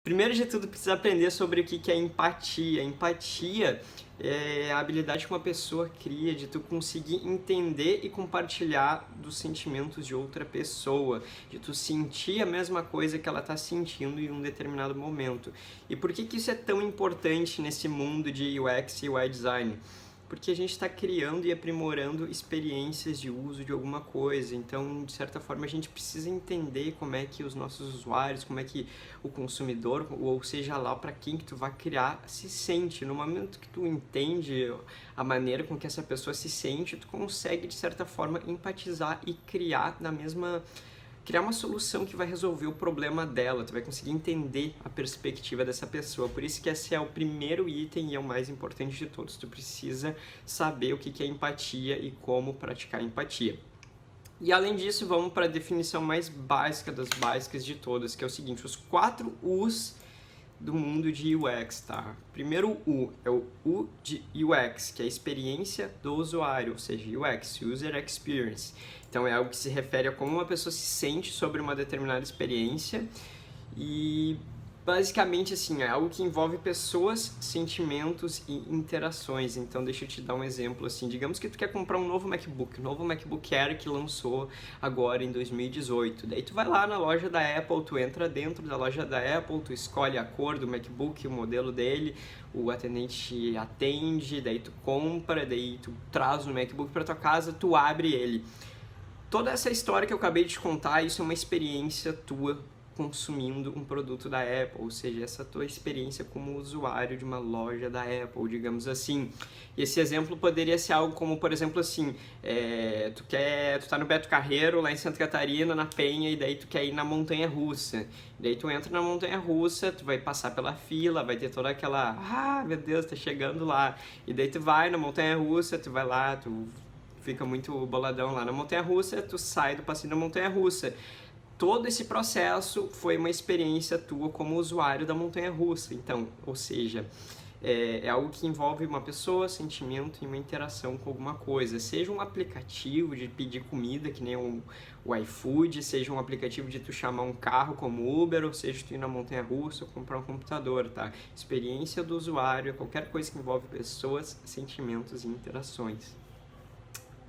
Primeiro de tudo, precisa aprender sobre o que é empatia. Empatia é a habilidade que uma pessoa cria de tu conseguir entender e compartilhar dos sentimentos de outra pessoa, de tu sentir a mesma coisa que ela está sentindo em um determinado momento. E por que isso é tão importante nesse mundo de UX e UI design? Porque a gente está criando e aprimorando experiências de uso de alguma coisa. Então, de certa forma, a gente precisa entender como é que os nossos usuários, como é que o consumidor, ou seja lá para quem que tu vai criar, se sente. No momento que tu entende a maneira com que essa pessoa se sente, tu consegue, de certa forma, empatizar e criar uma solução que vai resolver o problema dela, tu vai conseguir entender a perspectiva dessa pessoa. Por isso que esse é o primeiro item e é o mais importante de todos. Tu precisa saber o que é empatia e como praticar empatia. E além disso, vamos para a definição mais básica das básicas de todas, que é o seguinte: os 4 U's do mundo de UX, tá? Primeiro U é o U de UX, que é a experiência do usuário, ou seja, UX, User Experience. Então é algo que se refere a como uma pessoa se sente sobre uma determinada experiência e basicamente assim, é algo que envolve pessoas, sentimentos e interações. Então deixa eu te dar um exemplo assim, digamos que tu quer comprar um novo MacBook Air que lançou agora em 2018. Daí tu vai lá na loja da Apple, tu entra dentro da loja da Apple, tu escolhe a cor do MacBook, o modelo dele, o atendente atende, daí tu compra, daí tu traz o MacBook para tua casa, tu abre ele. Toda essa história que eu acabei de te contar, isso é uma experiência tua consumindo um produto da Apple, ou seja, essa tua experiência como usuário de uma loja da Apple, digamos assim. E esse exemplo poderia ser algo como, por exemplo, assim, tu tá no Beto Carreiro, lá em Santa Catarina, na Penha, e daí tu quer ir na montanha-russa. Daí tu entra na montanha-russa, tu vai passar pela fila, vai ter toda aquela, meu Deus, tá chegando lá. E daí tu vai na montanha-russa, tu vai lá, tu fica muito boladão lá na montanha-russa, tu sai do passeio da montanha-russa. Todo esse processo foi uma experiência tua como usuário da montanha-russa. Então, ou seja, é algo que envolve uma pessoa, sentimento e uma interação com alguma coisa. Seja um aplicativo de pedir comida, que nem o iFood, seja um aplicativo de tu chamar um carro como Uber, ou seja, tu ir na montanha-russa ou comprar um computador, tá? Experiência do usuário é qualquer coisa que envolve pessoas, sentimentos e interações.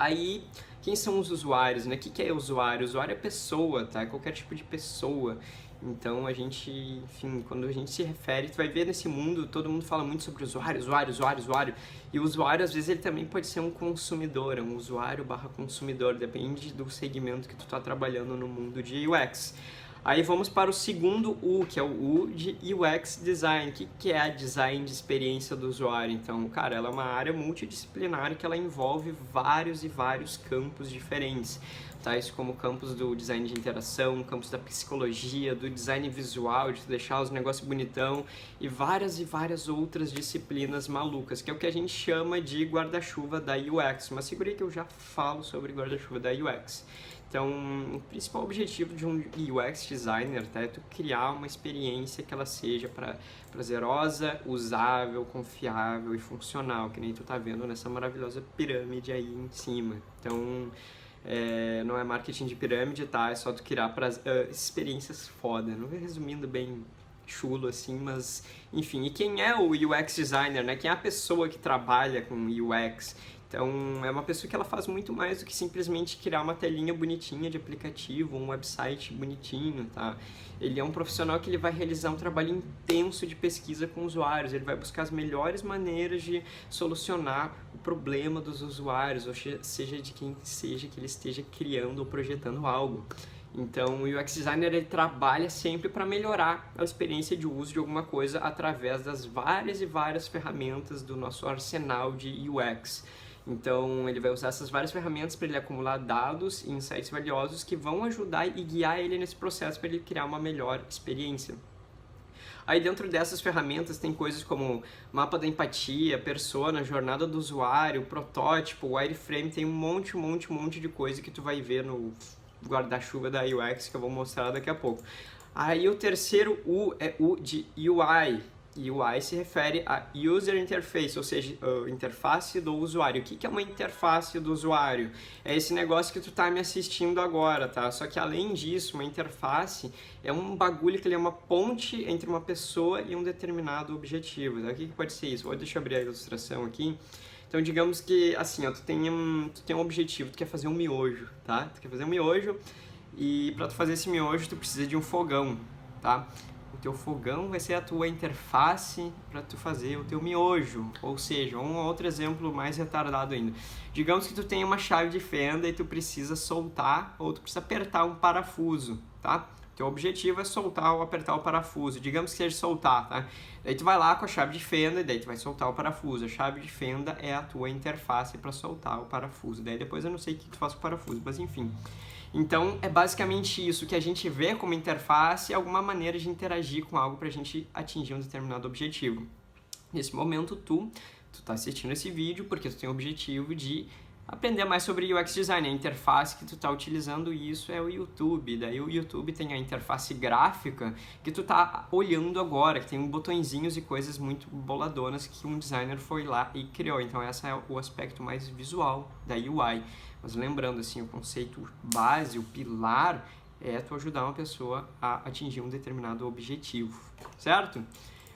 Aí, quem são os usuários, né? O que é usuário? Usuário é pessoa, tá? É qualquer tipo de pessoa. Então, a gente, enfim, quando a gente se refere, tu vai ver nesse mundo, todo mundo fala muito sobre usuário. E o usuário, às vezes, ele também pode ser um consumidor, um usuário barra consumidor, depende do segmento que tu tá trabalhando no mundo de UX. Aí vamos para o segundo U, que é o U de UX Design. O que é a design de experiência do usuário? Então, cara, ela é uma área multidisciplinar que ela envolve vários e vários campos diferentes. Tais como campos do design de interação, campos da psicologia, do design visual, de deixar os negócios bonitão e várias outras disciplinas malucas, que é o que a gente chama de guarda-chuva da UX. Mas segura aí que eu já falo sobre guarda-chuva da UX. Então, o principal objetivo de um UX designer, tá, é tu criar uma experiência que ela seja prazerosa, usável, confiável e funcional, que nem tu tá vendo nessa maravilhosa pirâmide aí em cima. Então, não é marketing de pirâmide, tá? É só tu criar experiências foda. Não vou resumindo bem chulo assim, mas enfim. E quem é o UX designer, né? Quem é a pessoa que trabalha com UX? Então, é uma pessoa que ela faz muito mais do que simplesmente criar uma telinha bonitinha de aplicativo, um website bonitinho, tá? Ele é um profissional que ele vai realizar um trabalho intenso de pesquisa com usuários, ele vai buscar as melhores maneiras de solucionar o problema dos usuários, ou seja, de quem seja que ele esteja criando ou projetando algo. Então, o UX Designer ele trabalha sempre para melhorar a experiência de uso de alguma coisa através das várias ferramentas do nosso arsenal de UX. Então, ele vai usar essas várias ferramentas para ele acumular dados e insights valiosos que vão ajudar e guiar ele nesse processo para ele criar uma melhor experiência. Aí dentro dessas ferramentas tem coisas como mapa da empatia, persona, jornada do usuário, protótipo, wireframe, tem um monte de coisa que tu vai ver no guarda-chuva da UX que eu vou mostrar daqui a pouco. Aí o terceiro U é U de UI. UI se refere a User Interface, ou seja, a interface do usuário. O que é uma interface do usuário? É esse negócio que tu tá me assistindo agora, tá? Só que além disso, uma interface é um bagulho que ele é uma ponte entre uma pessoa e um determinado objetivo, tá? O que pode ser isso? Deixa eu abrir a ilustração aqui. Então, digamos que, assim, ó, tu tem um objetivo, tu quer fazer um miojo, tá? Tu quer fazer um miojo e para tu fazer esse miojo, tu precisa de um fogão, tá? O teu fogão vai ser a tua interface para tu fazer o teu miojo. Ou seja, um outro exemplo mais retardado ainda. Digamos que tu tem uma chave de fenda e tu precisa soltar ou tu precisa apertar um parafuso, tá? Teu objetivo é soltar ou apertar o parafuso. Digamos que seja soltar, tá? Daí tu vai lá com a chave de fenda e daí tu vai soltar o parafuso. A chave de fenda é a tua interface para soltar o parafuso. Daí depois eu não sei o que tu faz com o parafuso, mas enfim. Então, é basicamente isso que a gente vê como interface, alguma maneira de interagir com algo para a gente atingir um determinado objetivo. Nesse momento, tu tá assistindo esse vídeo porque tu tem o objetivo de aprender mais sobre UX Design. A interface que tu tá utilizando isso é o YouTube. Daí o YouTube tem a interface gráfica que tu tá olhando agora, que tem botõezinhos e coisas muito boladonas que um designer foi lá e criou. Então, esse é o aspecto mais visual da UI. Mas lembrando, assim, o conceito base, o pilar, é tu ajudar uma pessoa a atingir um determinado objetivo, certo?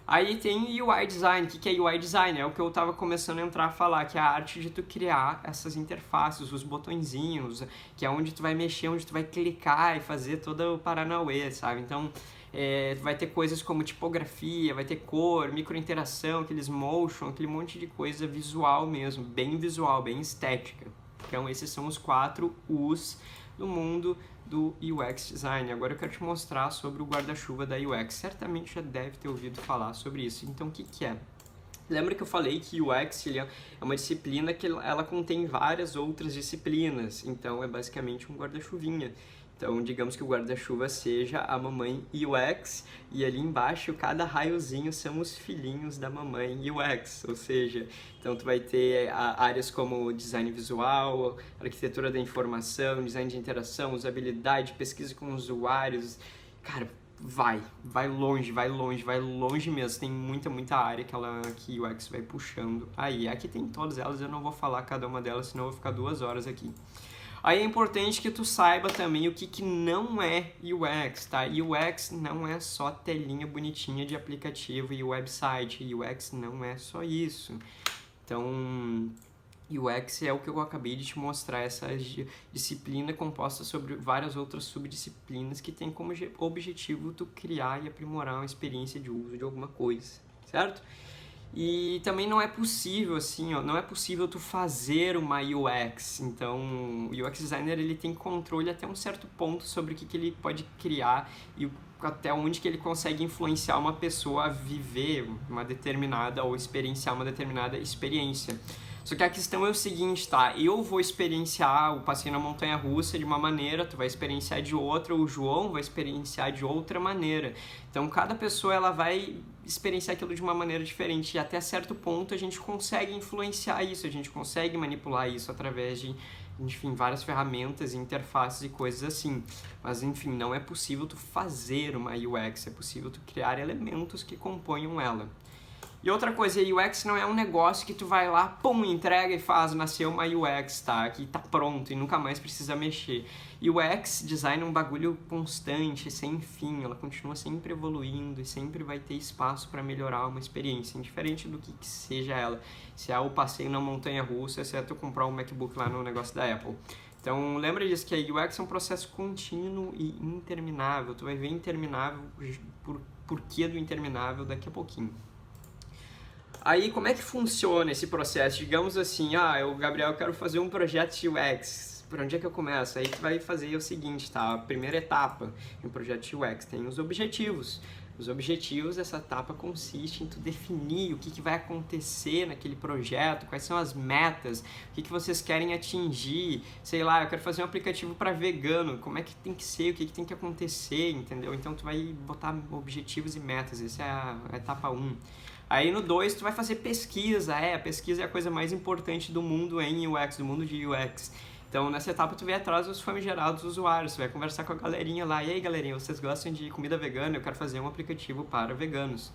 Aí tem UI Design. O que é UI Design? É o que eu estava começando a entrar a falar, que é a arte de tu criar essas interfaces, os botõezinhos, que é onde tu vai mexer, onde tu vai clicar e fazer todo o paranauê, sabe? Então, vai ter coisas como tipografia, vai ter cor, microinteração, aqueles motion, aquele monte de coisa visual mesmo, bem visual, bem estética. Então, esses são os 4 U's do mundo do UX Design. Agora eu quero te mostrar sobre o guarda-chuva da UX. Certamente já deve ter ouvido falar sobre isso. Então, o que é? Lembra que eu falei que UX é uma disciplina que ela contém várias outras disciplinas. Então, é basicamente um guarda-chuvinha. Então, digamos que o guarda-chuva seja a mamãe UX e ali embaixo, cada raiozinho são os filhinhos da mamãe UX, ou seja, então tu vai ter áreas como design visual, arquitetura da informação, design de interação, usabilidade, pesquisa com usuários. Cara, vai longe mesmo. Tem muita área que UX vai puxando aí. Aqui tem todas elas, eu não vou falar cada uma delas, senão eu vou ficar 2 horas aqui. Aí é importante que tu saiba também o que não é UX, tá? UX não é só telinha bonitinha de aplicativo e website. UX não é só isso. Então, UX é o que eu acabei de te mostrar, essa disciplina composta sobre várias outras subdisciplinas que tem como objetivo tu criar e aprimorar uma experiência de uso de alguma coisa, certo? E também não é possível, assim, ó, não é possível tu fazer uma UX. Então, o UX Designer, ele tem controle até um certo ponto sobre o que ele pode criar e até onde que ele consegue influenciar uma pessoa a viver uma determinada ou experienciar uma determinada experiência. Só que a questão é o seguinte, tá? Eu vou experienciar o passeio na montanha-russa de uma maneira, tu vai experienciar de outra, o João vai experienciar de outra maneira. Então, cada pessoa ela vai experienciar aquilo de uma maneira diferente e até certo ponto a gente consegue influenciar isso, a gente consegue manipular isso através de, enfim, várias ferramentas, interfaces e coisas assim. Mas, enfim, não é possível tu fazer uma UX, é possível tu criar elementos que componham ela. E outra coisa, UX não é um negócio que tu vai lá, pum, entrega e faz, nasceu uma UX, tá? Que tá pronto e nunca mais precisa mexer. UX design é um bagulho constante, sem fim, ela continua sempre evoluindo e sempre vai ter espaço para melhorar uma experiência, indiferente do que seja ela. Se é o passeio na montanha-russa, se é tu comprar um MacBook lá no negócio da Apple. Então, lembra disso, que a UX é um processo contínuo e interminável. Tu vai ver interminável, porquê do interminável daqui a pouquinho. Aí, como é que funciona esse processo? Digamos assim, eu, Gabriel, quero fazer um projeto de UX. Por onde é que eu começo? Aí tu vai fazer o seguinte, tá? A primeira etapa de um projeto de UX tem os objetivos. Os objetivos, essa etapa consiste em tu definir o que vai acontecer naquele projeto, quais são as metas, o que vocês querem atingir. Sei lá, eu quero fazer um aplicativo para vegano, como é que tem que ser, o que tem que acontecer, entendeu? Então tu vai botar objetivos e metas, essa é a etapa 1. Aí no 2 tu vai fazer pesquisa, a pesquisa é a coisa mais importante do mundo em UX, do mundo de UX. Então nessa etapa tu vai atrás dos famigerados usuários, tu vai conversar com a galerinha lá, e aí galerinha, vocês gostam de comida vegana? Eu quero fazer um aplicativo para veganos.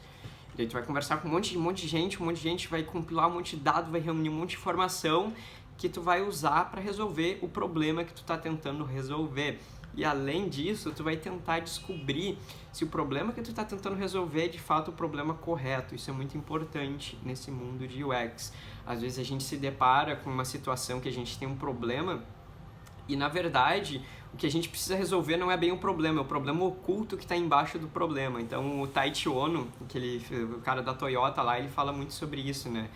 Daí tu vai conversar com um monte de gente, vai compilar um monte de dados, vai reunir um monte de informação que tu vai usar para resolver o problema que tu tá tentando resolver. E além disso, tu vai tentar descobrir se o problema que tu tá tentando resolver é de fato o problema correto. Isso é muito importante nesse mundo de UX. Às vezes a gente se depara com uma situação que a gente tem um problema e, na verdade, o que a gente precisa resolver não é bem o problema, é o problema oculto que está embaixo do problema. Então, o Taiichi Ohno, o cara da Toyota lá, ele fala muito sobre isso, né?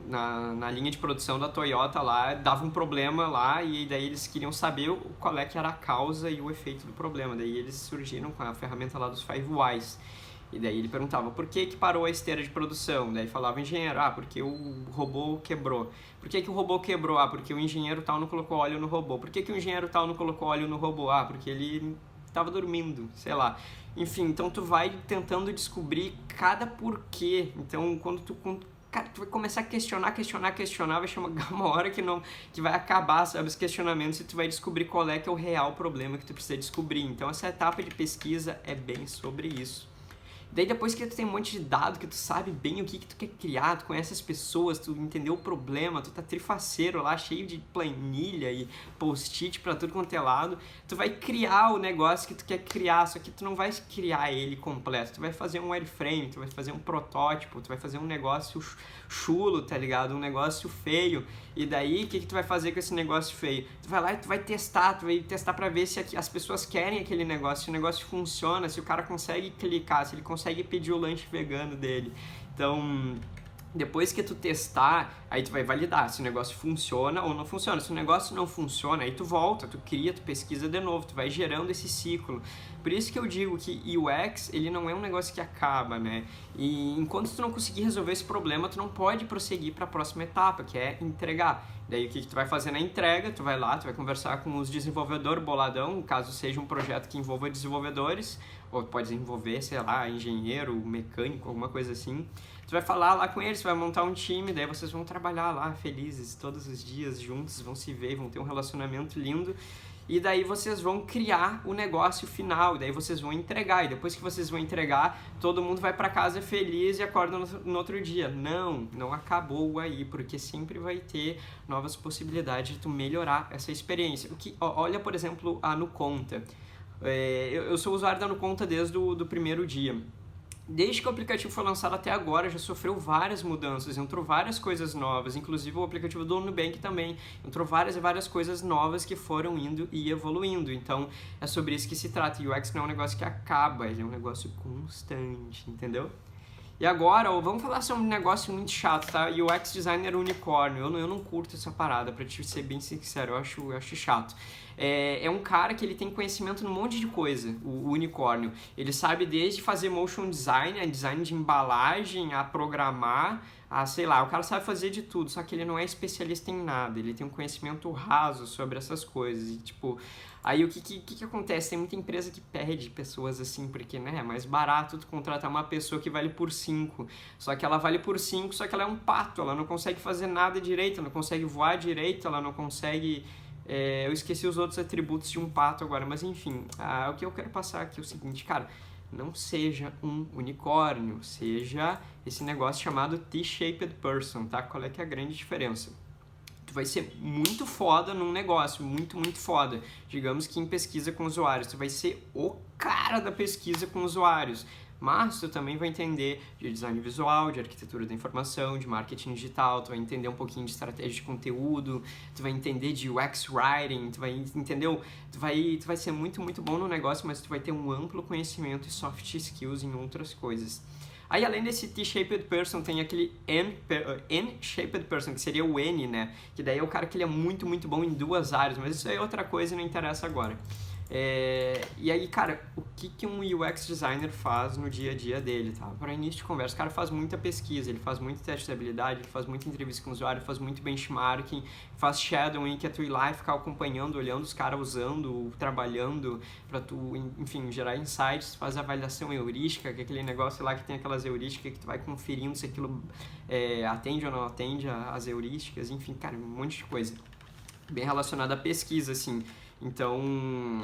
Na linha de produção da Toyota lá, dava um problema lá e daí eles queriam saber qual é que era a causa e o efeito do problema. Daí eles surgiram com a ferramenta lá dos 5 Whys. E daí ele perguntava, por que parou a esteira de produção? Daí falava o engenheiro, porque o robô quebrou. Por que o robô quebrou? Porque o engenheiro tal não colocou óleo no robô. Por que o engenheiro tal não colocou óleo no robô? Porque ele estava dormindo, sei lá. Enfim, então tu vai tentando descobrir cada porquê. Então, cara, tu vai começar a questionar, vai chegar uma hora que vai acabar, sabe, os questionamentos e tu vai descobrir qual é que é o real problema que tu precisa descobrir. Então, essa etapa de pesquisa é bem sobre isso. Daí depois que tu tem um monte de dado, que tu sabe bem o que tu quer criar, tu conhece as pessoas, tu entendeu o problema, tu tá trifaceiro lá, cheio de planilha e post-it pra tudo quanto é lado, tu vai criar o negócio que tu quer criar, só que tu não vai criar ele completo, tu vai fazer um wireframe, tu vai fazer um protótipo, tu vai fazer um negócio chulo, tá ligado? Um negócio feio. E daí, o que tu vai fazer com esse negócio feio? Tu vai lá e tu vai testar pra ver se as pessoas querem aquele negócio, se o negócio funciona, se o cara consegue clicar, se ele consegue pedir o lanche vegano dele. Então, depois que tu testar, aí tu vai validar se o negócio funciona ou não funciona. Se o negócio não funciona, aí tu volta, tu cria, tu pesquisa de novo, tu vai gerando esse ciclo. Por isso que eu digo que UX, ele não é um negócio que acaba, né? E enquanto tu não conseguir resolver esse problema, tu não pode prosseguir para a próxima etapa, que é entregar. Daí o que tu vai fazer na entrega? Tu vai lá, tu vai conversar com os desenvolvedores boladão, caso seja um projeto que envolva desenvolvedores, ou pode envolver, sei lá, engenheiro, mecânico, alguma coisa assim. Tu vai falar lá com eles, vai montar um time, daí vocês vão trabalhar lá felizes todos os dias juntos, vão se ver, vão ter um relacionamento lindo. E daí vocês vão criar o negócio final, daí vocês vão entregar. E depois que vocês vão entregar, todo mundo vai para casa feliz e acorda no outro dia. Não acabou aí, porque sempre vai ter novas possibilidades de tu melhorar essa experiência. Olha, por exemplo, a NuConta. Eu sou usuário da NuConta desde o primeiro dia. Desde que o aplicativo foi lançado até agora, já sofreu várias mudanças, entrou várias coisas novas, inclusive o aplicativo do Nubank também, entrou várias coisas novas que foram indo e evoluindo. Então, é sobre isso que se trata. O UX não é um negócio que acaba, ele é um negócio constante, entendeu? E agora, vamos falar sobre um negócio muito chato, tá? UX Designer Unicórnio. Eu não curto essa parada, pra te ser bem sincero, eu acho chato. É um cara que ele tem conhecimento num monte de coisa, o unicórnio. Ele sabe desde fazer motion design, a design de embalagem, a programar, sei lá, o cara sabe fazer de tudo, só que ele não é especialista em nada, ele tem um conhecimento raso sobre essas coisas. E, tipo, aí o que acontece? Tem muita empresa que perde pessoas assim, porque, né, é mais barato tu contratar uma pessoa que vale por 5, só que ela vale por 5, só que ela é um pato, ela não consegue fazer nada direito, ela não consegue voar direito, ela não consegue... eu esqueci os outros atributos de um pato agora, mas enfim, o que eu quero passar aqui é o seguinte, cara, não seja um unicórnio, seja esse negócio chamado T-shaped person, tá? Qual é que é a grande diferença? Tu vai ser muito foda num negócio, muito foda. Digamos que em pesquisa com usuários, tu vai ser o cara da pesquisa com usuários. Mas tu também vai entender de design visual, de arquitetura da informação, de marketing digital, tu vai entender um pouquinho de estratégia de conteúdo, tu vai entender de UX writing, tu vai, entendeu? Tu vai ser muito bom no negócio, mas tu vai ter um amplo conhecimento e soft skills em outras coisas. Aí, além desse T-shaped person, tem aquele N-shaped person, que seria o N, né? Que daí é o cara que ele é muito bom em duas áreas, mas isso é outra coisa e não interessa agora. E aí, cara, o que um UX designer faz no dia a dia dele, tá? Para início de conversa, o cara faz muita pesquisa, ele faz muito teste de habilidade, ele faz muita entrevista com o usuário, faz muito benchmarking, faz shadowing, que é tu ir lá e ficar acompanhando, olhando os caras usando, trabalhando, pra tu, enfim, gerar insights, faz avaliação heurística, que é aquele negócio lá que tem aquelas heurísticas que tu vai conferindo se aquilo atende ou não atende às heurísticas, enfim, cara, um monte de coisa. Bem relacionado à pesquisa, assim. Então,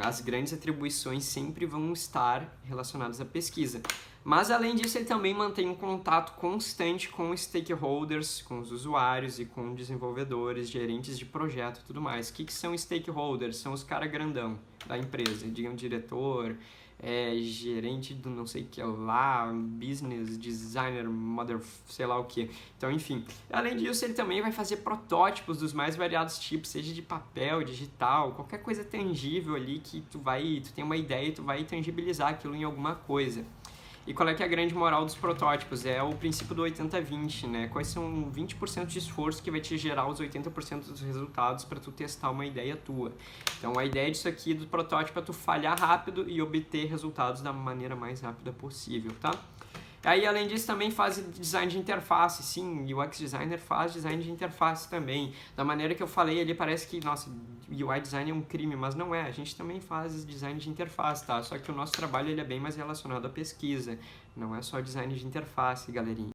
as grandes atribuições sempre vão estar relacionadas à pesquisa. Mas, além disso, ele também mantém um contato constante com os stakeholders, com os usuários e com desenvolvedores, gerentes de projeto e tudo mais. O que são stakeholders? São os caras grandão da empresa, digamos, diretor, gerente do não sei o que lá, business, designer, mother, sei lá o que. Então, enfim. Além disso, ele também vai fazer protótipos dos mais variados tipos, seja de papel, digital, qualquer coisa tangível ali que tu tem uma ideia e tu vai tangibilizar aquilo em alguma coisa. E qual é que é a grande moral dos protótipos? É o princípio do 80-20, né? Quais são 20% de esforço que vai te gerar os 80% dos resultados para tu testar uma ideia tua. Então, a ideia disso aqui do protótipo é tu falhar rápido e obter resultados da maneira mais rápida possível, tá? Aí, além disso, também faz design de interface. Sim, UX designer faz design de interface também. Da maneira que eu falei ali, parece que, nossa, UI design é um crime, mas não é. A gente também faz design de interface, tá? Só que o nosso trabalho ele é bem mais relacionado à pesquisa. Não é só design de interface, galerinha.